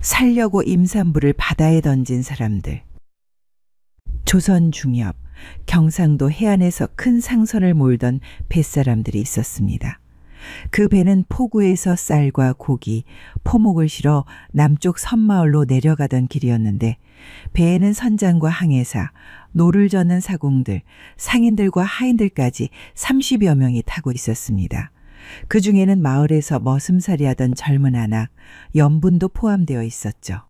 살려고 임산부를 바다에 던진 사람들. 조선 중엽, 경상도 해안에서 큰 상선을 몰던 뱃사람들이 있었습니다. 그 배는 포구에서 쌀과 고기, 포목을 실어 남쪽 섬마을로 내려가던 길이었는데 배에는 선장과 항해사, 노를 젓는 사공들, 상인들과 하인들까지 30여 명이 타고 있었습니다. 그 중에는 마을에서 머슴살이 하던 젊은 아낙, 연분도 포함되어 있었죠.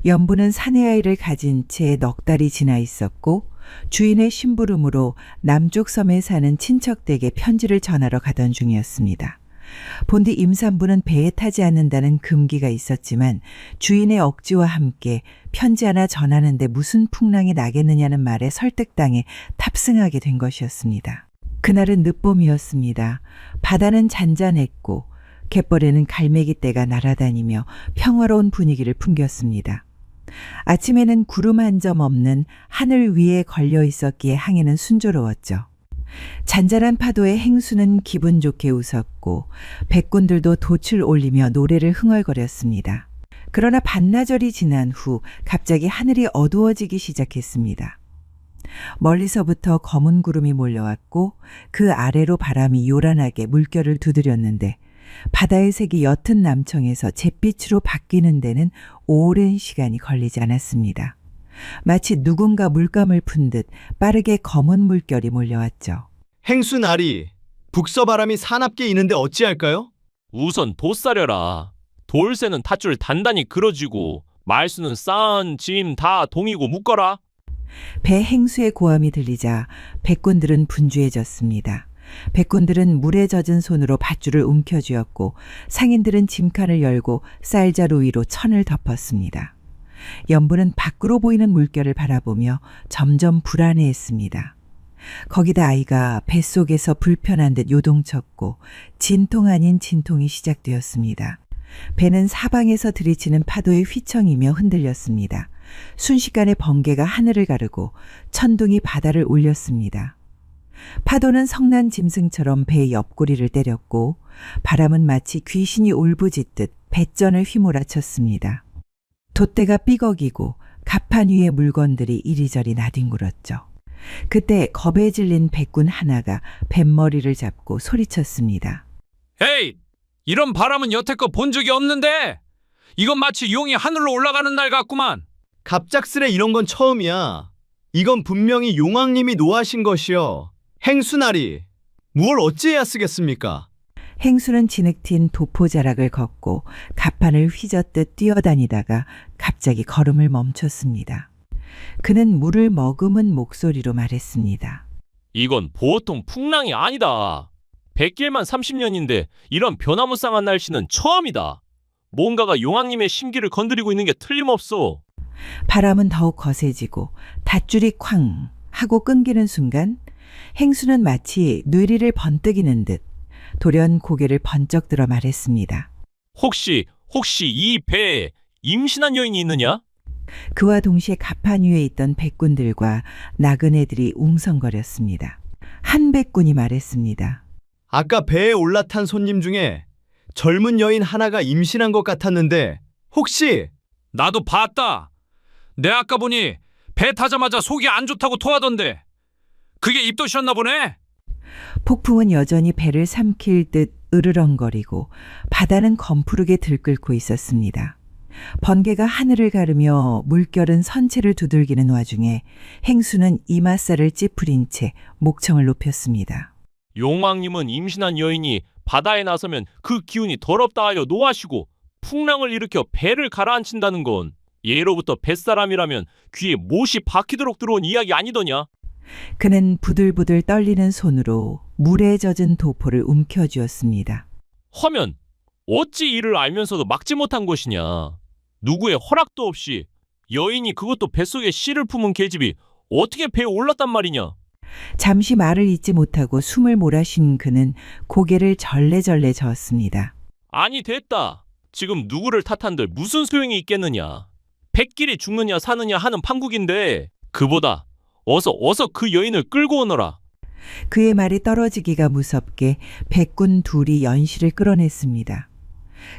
연분은 사내아이를 가진 채 넉 달이 지나 있었고 주인의 심부름으로 남쪽 섬에 사는 친척댁에 편지를 전하러 가던 중이었습니다. 본디 임산부는 배에 타지 않는다는 금기가 있었지만 주인의 억지와 함께 편지 하나 전하는데 무슨 풍랑이 나겠느냐는 말에 설득당해 탑승하게 된 것이었습니다. 그날은 늦봄이었습니다. 바다는 잔잔했고 갯벌에는 갈매기떼가 날아다니며 평화로운 분위기를 풍겼습니다. 아침에는 구름 한 점 없는 하늘 위에 걸려 있었기에 항해는 순조로웠죠. 잔잔한 파도에 행수는 기분 좋게 웃었고 백군들도 돛을 올리며 노래를 흥얼거렸습니다. 그러나 반나절이 지난 후 갑자기 하늘이 어두워지기 시작했습니다. 멀리서부터 검은 구름이 몰려왔고 그 아래로 바람이 요란하게 물결을 두드렸는데 바다의 색이 옅은 남청에서 잿빛으로 바뀌는 데는 오랜 시간이 걸리지 않았습니다. 마치 누군가 물감을 푼 듯 빠르게 검은 물결이 몰려왔죠. 행수나리, 북서바람이 사납게 이는데 어찌할까요? 우선 돛사려라. 돌새는 탯줄 단단히 그어지고 말수는 싼 짐 다 동이고 묶어라. 배 행수의 고함이 들리자 백군들은 분주해졌습니다. 백군들은 물에 젖은 손으로 밧줄을 움켜쥐었고 상인들은 짐칸을 열고 쌀자루 위로 천을 덮었습니다. 연분은 밖으로 보이는 물결을 바라보며 점점 불안해했습니다. 거기다 아이가 뱃속에서 불편한 듯 요동쳤고 진통 아닌 진통이 시작되었습니다. 배는 사방에서 들이치는 파도에 휘청이며 흔들렸습니다. 순식간에 번개가 하늘을 가르고 천둥이 바다를 울렸습니다. 파도는 성난 짐승처럼 배 옆구리를 때렸고 바람은 마치 귀신이 울부짖듯 뱃전을 휘몰아쳤습니다. 돛대가 삐걱이고 갑판 위의 물건들이 이리저리 나뒹굴었죠. 그때 겁에 질린 백군 하나가 뱃머리를 잡고 소리쳤습니다. 에이! 이런 바람은 여태껏 본 적이 없는데! 이건 마치 용이 하늘로 올라가는 날 같구만! 갑작스레 이런 건 처음이야. 이건 분명히 용왕님이 노하신 것이여. 행수나리, 무얼 어찌해야 쓰겠습니까? 행수는 진흙튄 도포자락을 걷고 갑판을 휘젓듯 뛰어다니다가 갑자기 걸음을 멈췄습니다. 그는 물을 머금은 목소리로 말했습니다. 이건 보통 풍랑이 아니다. 백길만 30년인데 이런 변화무쌍한 날씨는 처음이다. 뭔가가 용왕님의 심기를 건드리고 있는 게 틀림없어. 바람은 더욱 거세지고 닷줄이 쾅 하고 끊기는 순간 행수는 마치 뇌리를 번뜩이는 듯 돌연 고개를 번쩍 들어 말했습니다. 혹시 이 배에 임신한 여인이 있느냐? 그와 동시에 갑판 위에 있던 백군들과 나그네들이 웅성거렸습니다. 한 백군이 말했습니다. 아까 배에 올라탄 손님 중에 젊은 여인 하나가 임신한 것 같았는데 혹시? 나도 봤다! 내 아까 보니 배 타자마자 속이 안 좋다고 토하던데 그게 입덧이었나 보네? 폭풍은 여전히 배를 삼킬 듯 으르렁거리고 바다는 검푸르게 들끓고 있었습니다. 번개가 하늘을 가르며 물결은 선체를 두들기는 와중에 행수는 이마살을 찌푸린 채 목청을 높였습니다. 용왕님은 임신한 여인이 바다에 나서면 그 기운이 더럽다 하여 노하시고 풍랑을 일으켜 배를 가라앉힌다는 건 예로부터 뱃사람이라면 귀에 못이 박히도록 들어온 이야기 아니더냐? 그는 부들부들 떨리는 손으로 물에 젖은 도포를 움켜쥐었습니다. 허면 어찌 이를 알면서도 막지 못한 것이냐? 누구의 허락도 없이 여인이 그것도 뱃속에 씨를 품은 계집이 어떻게 배에 올랐단 말이냐? 잠시 말을 잇지 못하고 숨을 몰아쉰 그는 고개를 절레절레 저었습니다. 아니 됐다. 지금 누구를 탓한들 무슨 소용이 있겠느냐? 백길이 죽느냐 사느냐 하는 판국인데 그보다 어서 그 여인을 끌고 오너라. 그의 말이 떨어지기가 무섭게 백군 둘이 연실을 끌어냈습니다.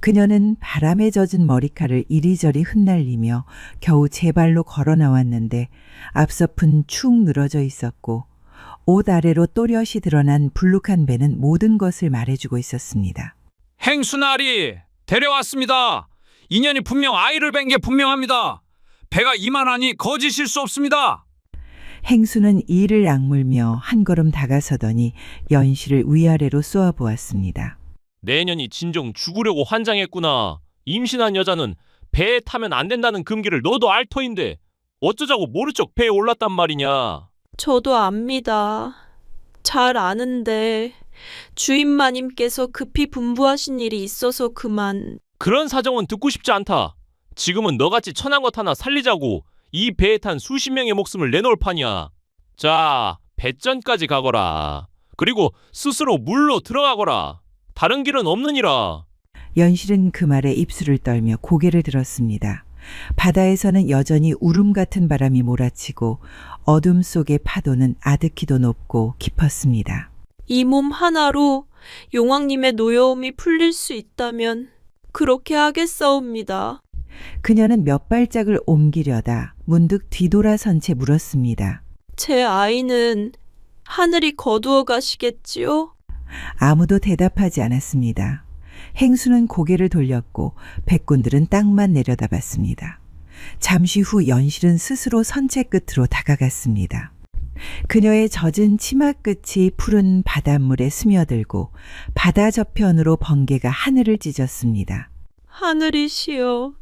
그녀는 바람에 젖은 머리칼을 이리저리 흩날리며 겨우 제 발로 걸어 나왔는데 앞서픈 축 늘어져 있었고 옷 아래로 또렷이 드러난 불룩한 배는 모든 것을 말해주고 있었습니다. 행수나리 데려왔습니다. 인연이 분명 아이를 뵌 게 분명합니다. 배가 이만하니 거짓일 수 없습니다. 행수는 이를 악물며 한 걸음 다가서더니 연실을 위아래로 쏘아보았습니다. 내년이 진정 죽으려고 환장했구나. 임신한 여자는 배에 타면 안 된다는 금기를 너도 알 터인데 어쩌자고 모른 척 배에 올랐단 말이냐. 저도 압니다. 잘 아는데 주임마님께서 급히 분부하신 일이 있어서 그만. 그런 사정은 듣고 싶지 않다. 지금은 너같이 천한 것 하나 살리자고 이 배에 탄 수십 명의 목숨을 내놓을 판이야. 자, 배전까지 가거라. 그리고 스스로 물로 들어가거라. 다른 길은 없느니라. 연실은 그 말에 입술을 떨며 고개를 들었습니다. 바다에서는 여전히 울음 같은 바람이 몰아치고 어둠 속의 파도는 아득히도 높고 깊었습니다. 이 몸 하나로 용왕님의 노여움이 풀릴 수 있다면 그렇게 하겠사옵니다. 그녀는 몇 발짝을 옮기려다 문득 뒤돌아선 채 물었습니다. 제 아이는 하늘이 거두어 가시겠지요? 아무도 대답하지 않았습니다. 행수는 고개를 돌렸고 백군들은 땅만 내려다봤습니다. 잠시 후 연실은 스스로 선체 끝으로 다가갔습니다. 그녀의 젖은 치마 끝이 푸른 바닷물에 스며들고 바다 저편으로 번개가 하늘을 찢었습니다. 하늘이시여,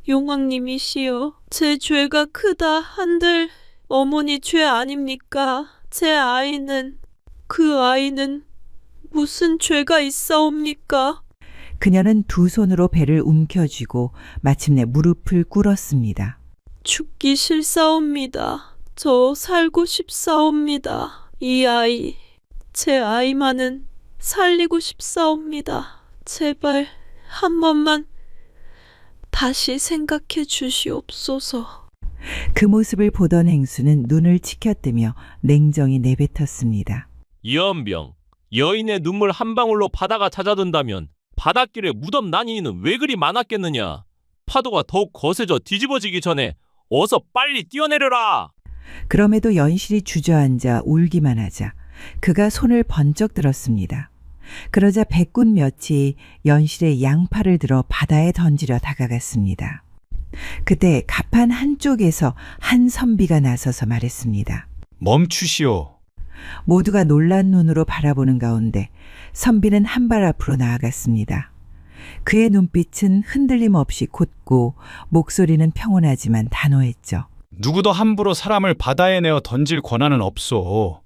용왕님이시여, 제 죄가 크다 한들 어머니 죄 아닙니까? 제 아이는, 그 아이는 무슨 죄가 있사옵니까? 그녀는 두 손으로 배를 움켜쥐고 마침내 무릎을 꿇었습니다. 죽기 싫사옵니다. 저 살고 싶사옵니다. 이 아이, 제 아이만은 살리고 싶사옵니다. 제발 한 번만 다시 생각해 주시옵소서. 그 모습을 보던 행수는 눈을 치켜뜨며 냉정히 내뱉었습니다. 연병, 여인의 눈물 한 방울로 바다가 잦아든다면 바닷길에 무덤 난이는 왜 그리 많았겠느냐. 파도가 더욱 거세져 뒤집어지기 전에 어서 빨리 뛰어내려라. 그럼에도 연실이 주저앉아 울기만 하자 그가 손을 번쩍 들었습니다. 그러자 백군 몇이 연실의 양팔을 들어 바다에 던지려 다가갔습니다. 그때 갑판 한쪽에서 한 선비가 나서서 말했습니다. 멈추시오. 모두가 놀란 눈으로 바라보는 가운데 선비는 한 발 앞으로 나아갔습니다. 그의 눈빛은 흔들림 없이 곧고 목소리는 평온하지만 단호했죠. 누구도 함부로 사람을 바다에 내어 던질 권한은 없소.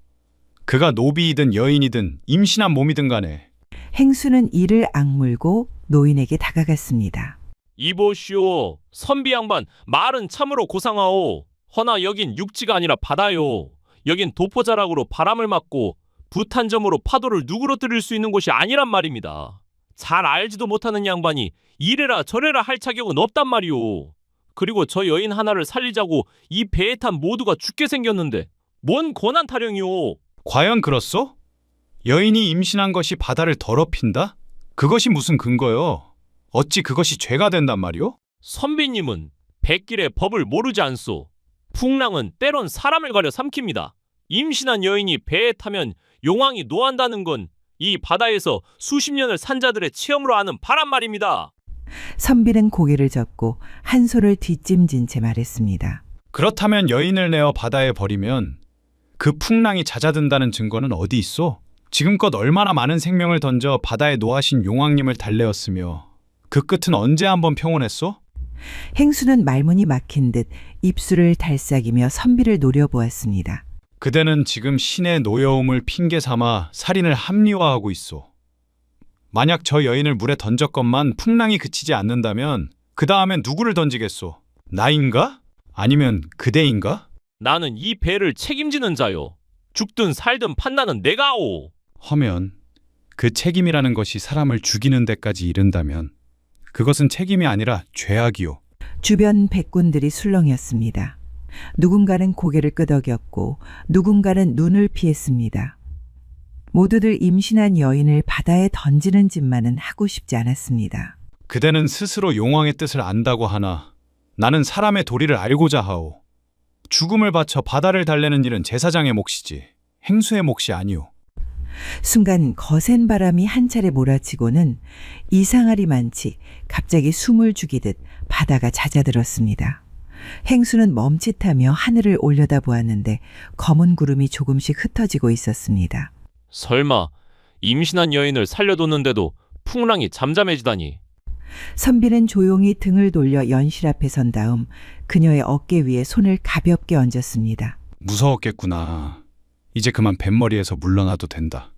그가 노비이든 여인이든 임신한 몸이든 간에. 행수는 이를 악물고 노인에게 다가갔습니다. 이보시오, 선비 양반, 말은 참으로 고상하오. 허나 여긴 육지가 아니라 바다요. 여긴 도포자락으로 바람을 맞고 부탄점으로 파도를 누그러뜨릴 수 있는 곳이 아니란 말입니다. 잘 알지도 못하는 양반이 이래라 저래라 할 자격은 없단 말이오. 그리고 저 여인 하나를 살리자고 이 배에 탄 모두가 죽게 생겼는데 뭔 권한 타령이오. 과연 그렇소? 여인이 임신한 것이 바다를 더럽힌다? 그것이 무슨 근거요? 어찌 그것이 죄가 된단 말이오? 선비님은 백길의 법을 모르지 않소. 풍랑은 때론 사람을 가려 삼킵니다. 임신한 여인이 배에 타면 용왕이 노한다는 건 이 바다에서 수십 년을 산 자들의 체험으로 아는 바란 말입니다. 선비는 고개를 젓고 한 손을 뒷짐진 채 말했습니다. 그렇다면 여인을 내어 바다에 버리면 그 풍랑이 잦아든다는 증거는 어디 있소? 지금껏 얼마나 많은 생명을 던져 바다에 노하신 용왕님을 달래었으며 그 끝은 언제 한번 평온했소? 행수는 말문이 막힌 듯 입술을 달싹이며 선비를 노려보았습니다. 그대는 지금 신의 노여움을 핑계 삼아 살인을 합리화하고 있소. 만약 저 여인을 물에 던졌건만 풍랑이 그치지 않는다면 그 다음엔 누구를 던지겠소? 나인가? 아니면 그대인가? 나는 이 배를 책임지는 자요. 죽든 살든 판단은 내가 하오. 허면 그 책임이라는 것이 사람을 죽이는 데까지 이른다면 그것은 책임이 아니라 죄악이요. 주변 백군들이 술렁였습니다. 누군가는 고개를 끄덕였고 누군가는 눈을 피했습니다. 모두들 임신한 여인을 바다에 던지는 짓만은 하고 싶지 않았습니다. 그대는 스스로 용왕의 뜻을 안다고 하나 나는 사람의 도리를 알고자 하오. 죽음을 바쳐 바다를 달래는 일은 제사장의 몫이지 행수의 몫이 아니오. 순간 거센 바람이 한 차례 몰아치고는 이상하리만치 갑자기 숨을 죽이듯 바다가 잦아들었습니다. 행수는 멈칫하며 하늘을 올려다보았는데 검은 구름이 조금씩 흩어지고 있었습니다. 설마 임신한 여인을 살려뒀는데도 풍랑이 잠잠해지다니. 선비는 조용히 등을 돌려 연실 앞에 선 다음 그녀의 어깨 위에 손을 가볍게 얹었습니다. 무서웠겠구나. 이제 그만 뱃머리에서 물러나도 된다.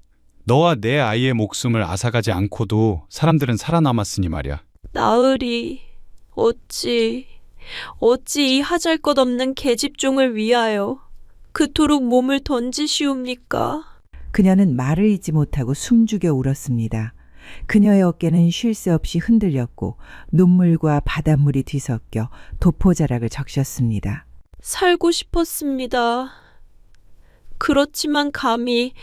너와 내 아이의 목숨을 앗아가지 않고도 사람들은 살아남았으니 말이야. 나으리, 어찌 이 하잘것없는 계집종을 위하여 그토록 몸을 던지시옵니까? 그녀는 말을 잇지 못하고 숨죽여 울었습니다. 그녀의 어깨는 쉴 새 없이 흔들렸고 눈물과 바닷물이 뒤섞여 도포자락을 적셨습니다. 살고 싶었습니다. 그렇지만 감히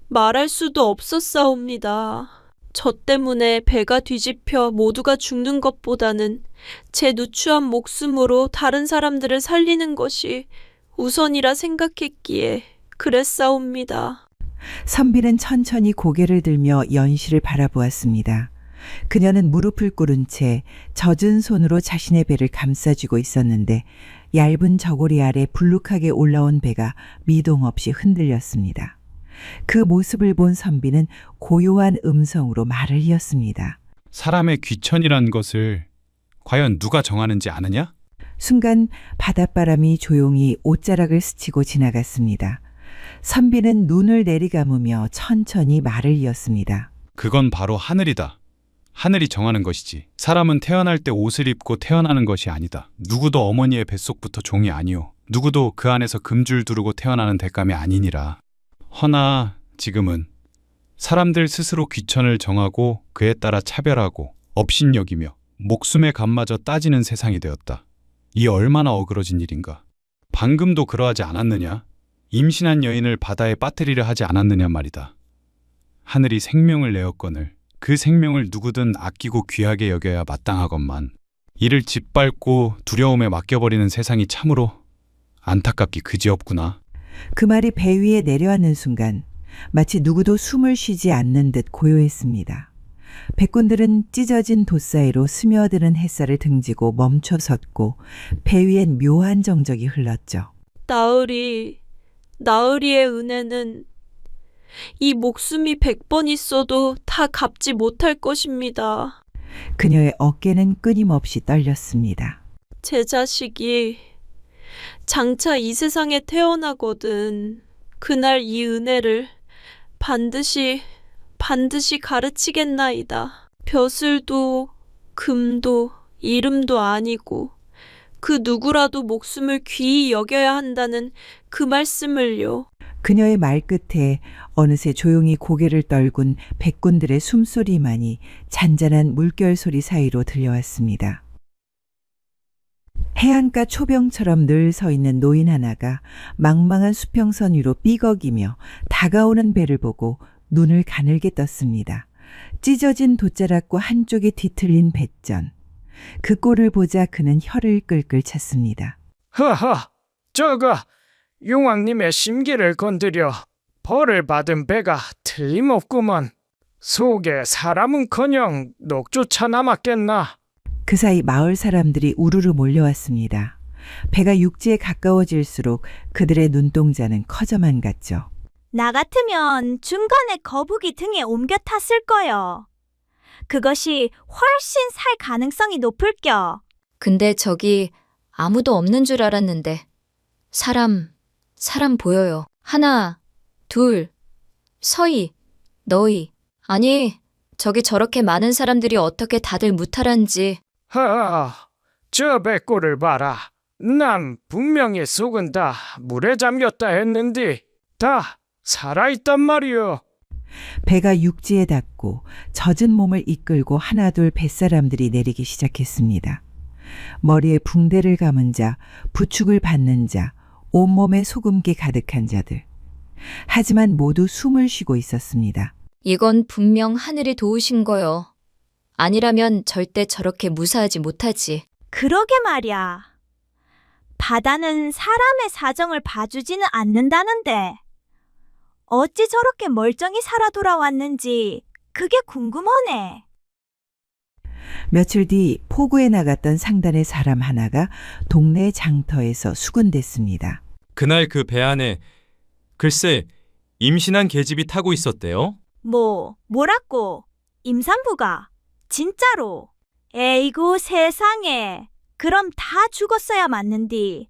말할 수도 없었사옵니다. 저 때문에 배가 뒤집혀 모두가 죽는 것보다는 제 누추한 목숨으로 다른 사람들을 살리는 것이 우선이라 생각했기에 그랬사옵니다. 선비는 천천히 고개를 들며 연실을 바라보았습니다. 그녀는 무릎을 꿇은 채 젖은 손으로 자신의 배를 감싸쥐고 있었는데 얇은 저고리 아래 불룩하게 올라온 배가 미동 없이 흔들렸습니다. 그 모습을 본 선비는 고요한 음성으로 말을 이었습니다. 사람의 귀천이란 것을 과연 누가 정하는지 아느냐? 순간 바닷바람이 조용히 옷자락을 스치고 지나갔습니다. 선비는 눈을 내리감으며 천천히 말을 이었습니다. 그건 바로 하늘이다. 하늘이 정하는 것이지. 사람은 태어날 때 옷을 입고 태어나는 것이 아니다. 누구도 어머니의 뱃속부터 종이 아니오. 누구도 그 안에서 금줄 두르고 태어나는 대감이 아니니라. 허나 지금은 사람들 스스로 귀천을 정하고 그에 따라 차별하고 업신여기며 목숨의 값마저 따지는 세상이 되었다. 이 얼마나 어그러진 일인가. 방금도 그러하지 않았느냐? 임신한 여인을 바다에 빠뜨리려 하지 않았느냐 말이다. 하늘이 생명을 내었거늘 그 생명을 누구든 아끼고 귀하게 여겨야 마땅하건만 이를 짓밟고 두려움에 맡겨버리는 세상이 참으로 안타깝기 그지없구나. 그 말이 배 위에 내려앉는 순간 마치 누구도 숨을 쉬지 않는 듯 고요했습니다. 백군들은 찢어진 돛 사이로 스며드는 햇살을 등지고 멈춰 섰고 배 위엔 묘한 정적이 흘렀죠. 나으리의 은혜는 이 목숨이 100번 있어도 다 갚지 못할 것입니다. 그녀의 어깨는 끊임없이 떨렸습니다. 제 자식이 장차 이 세상에 태어나거든 그날 이 은혜를 반드시 가르치겠나이다. 벼슬도 금도 이름도 아니고 그 누구라도 목숨을 귀히 여겨야 한다는 그 말씀을요. 그녀의 말 끝에 어느새 조용히 고개를 떨군 백군들의 숨소리만이 잔잔한 물결 소리 사이로 들려왔습니다. 해안가 초병처럼 늘 서 있는 노인 하나가 망망한 수평선 위로 삐걱이며 다가오는 배를 보고 눈을 가늘게 떴습니다. 찢어진 돛자락과 한쪽이 뒤틀린 뱃전. 그 꼴을 보자 그는 혀를 끌끌 찼습니다. 허허, 저거 용왕님의 심기를 건드려 벌을 받은 배가 틀림없구먼. 속에 사람은커녕 녹조차 남았겠나. 그 사이 마을 사람들이 우르르 몰려왔습니다. 배가 육지에 가까워질수록 그들의 눈동자는 커져만 갔죠. 나 같으면 중간에 거북이 등에 옮겨 탔을 거요. 그것이 훨씬 살 가능성이 높을겨. 근데 저기 아무도 없는 줄 알았는데 사람 보여요. 하나, 둘, 서희, 너희. 아니, 저기 저렇게 많은 사람들이 어떻게 다들 무탈한지. 허, 저 배꼴을 봐라. 난 분명히 속은 다 물에 잠겼다 했는데 다 살아있단 말이오. 배가 육지에 닿고 젖은 몸을 이끌고 하나둘 뱃사람들이 내리기 시작했습니다. 머리에 붕대를 감은 자, 부축을 받는 자, 온몸에 소금기 가득한 자들. 하지만 모두 숨을 쉬고 있었습니다. 이건 분명 하늘이 도우신 거요. 아니라면 절대 저렇게 무사하지 못하지. 그러게 말이야. 바다는 사람의 사정을 봐주지는 않는다는데 어찌 저렇게 멀쩡히 살아 돌아왔는지 그게 궁금하네. 며칠 뒤 포구에 나갔던 상단의 사람 하나가 동네 장터에서 수군댔습니다. 그날 그 배 안에 글쎄 임신한 계집이 타고 있었대요. 뭐라고? 임산부가? 진짜로? 에이구 세상에. 그럼 다 죽었어야 맞는디.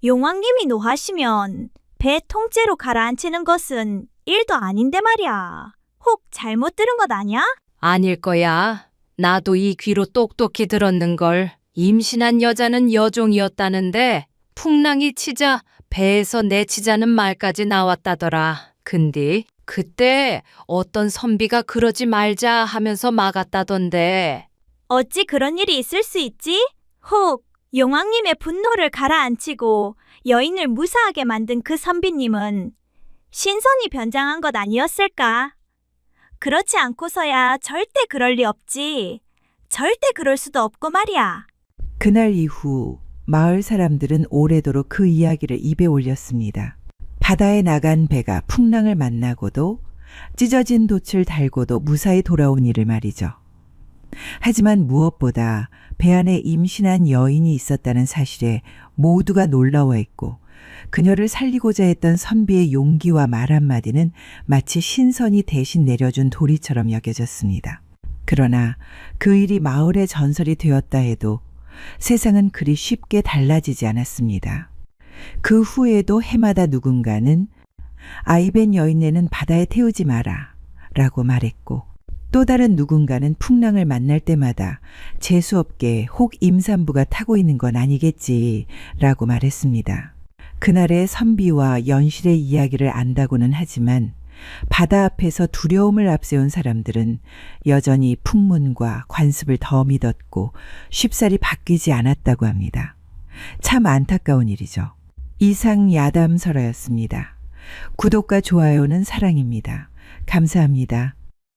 용왕님이 노하시면 배 통째로 가라앉히는 것은 일도 아닌데 말이야. 혹 잘못 들은 것 아냐? 아닐 거야. 나도 이 귀로 똑똑히 들었는걸. 임신한 여자는 여종이었다는데 풍랑이 치자 배에서 내치자는 말까지 나왔다더라. 근데 그때 어떤 선비가 그러지 말자 하면서 막았다던데. 어찌 그런 일이 있을 수 있지? 혹 용왕님의 분노를 가라앉히고 여인을 무사하게 만든 그 선비님은 신선이 변장한 것 아니었을까? 그렇지 않고서야 절대 그럴 리 없지. 절대 그럴 수도 없고 말이야. 그날 이후 마을 사람들은 오래도록 그 이야기를 입에 올렸습니다. 바다에 나간 배가 풍랑을 만나고도 찢어진 돛을 달고도 무사히 돌아온 일을 말이죠. 하지만 무엇보다 배 안에 임신한 여인이 있었다는 사실에 모두가 놀라워했고 그녀를 살리고자 했던 선비의 용기와 말 한마디는 마치 신선이 대신 내려준 도리처럼 여겨졌습니다. 그러나 그 일이 마을의 전설이 되었다 해도 세상은 그리 쉽게 달라지지 않았습니다. 그 후에도 해마다 누군가는 아이벤 여인네는 바다에 태우지 마라 라고 말했고 또 다른 누군가는 풍랑을 만날 때마다 재수없게 혹 임산부가 타고 있는 건 아니겠지 라고 말했습니다. 그날의 선비와 연실의 이야기를 안다고는 하지만 바다 앞에서 두려움을 앞세운 사람들은 여전히 풍문과 관습을 더 믿었고 쉽사리 바뀌지 않았다고 합니다. 참 안타까운 일이죠. 이상 야담설화였습니다. 구독과 좋아요는 사랑입니다. 감사합니다.